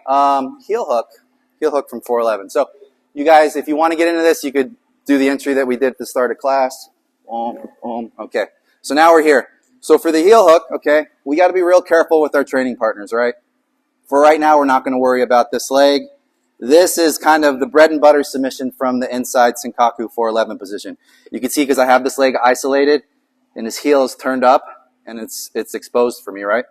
Heel hook from 411. So you guys, if you want to get into this, you could do the entry that we did at the start of class. Okay, so now we're here. So for the heel hook, okay, we got to be real careful with our training partners, right? For right now, we're not going to worry about this leg. This is kind of the bread and butter submission from the inside Senkaku 411 position. You can see because I have this leg isolated and his heel is turned up and it's exposed for me, right?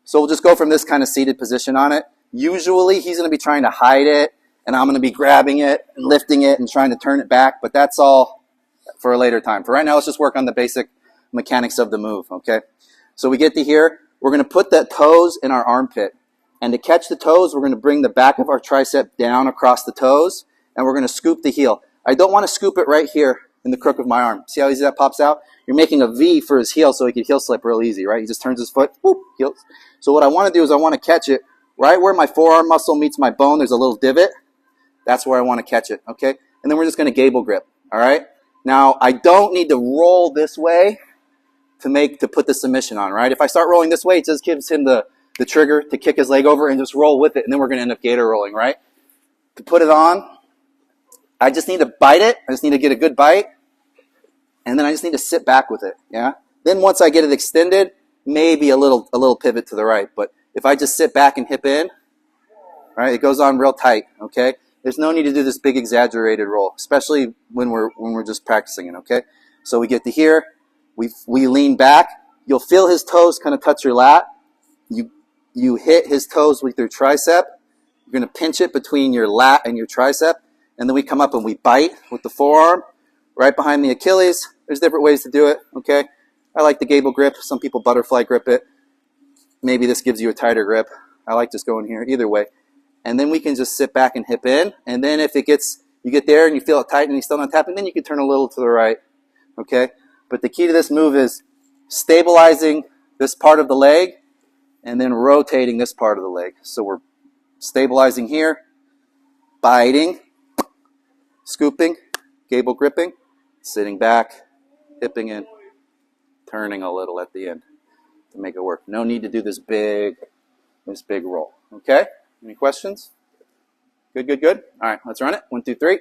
So we'll just go from this kind of seated position on it. Usually he's going to be trying to hide it and I'm going to be grabbing it and lifting it and trying to turn it back, but that's all for a later time. For right now, let's just work on the basic mechanics of the move, okay? So we get to here. We're going to put the toes in our armpit. And to catch the toes, we're going to bring the back of our tricep down across the toes, and we're going to scoop the heel. I don't want to scoop it right here in the crook of my arm. See how easy that pops out? You're making a V for his heel so he can heel slip real easy, right? He just turns his foot, whoop, heels. So what I want to do is I want to catch it right where my forearm muscle meets my bone. There's a little divot. That's where I want to catch it, okay? And then we're just going to gable grip, all right? Now, I don't need to roll this way to put the submission on, right? If I start rolling this way, it just gives him the trigger to kick his leg over and just roll with it, and then we're going to end up gator rolling, right? To put it on, I just need to bite it. I just need to get a good bite, and then I just need to sit back with it, yeah? Then once I get it extended, maybe a little pivot to the right, but if I just sit back and hip in, right, it goes on real tight, okay? There's no need to do this big exaggerated roll, especially when we're just practicing it, okay? So we get to here, we lean back. You'll feel his toes kind of touch your lat. You hit his toes with your tricep. You're going to pinch it between your lat and your tricep. And then we come up and we bite with the forearm right behind the Achilles. There's different ways to do it, okay? I like the gable grip. Some people butterfly grip it. Maybe this gives you a tighter grip. I like just going here. Either way. And then we can just sit back and hip in. And then if you get there and you feel it tight and you're still not tapping, then you can turn a little to the right, okay? But the key to this move is stabilizing this part of the leg and then rotating this part of the leg. So we're stabilizing here, biting, scooping, gable gripping, sitting back, hipping in, turning a little at the end to make it work. No need to do this big roll. Okay? Any questions? Good. All right, let's run it. 1, 2, 3.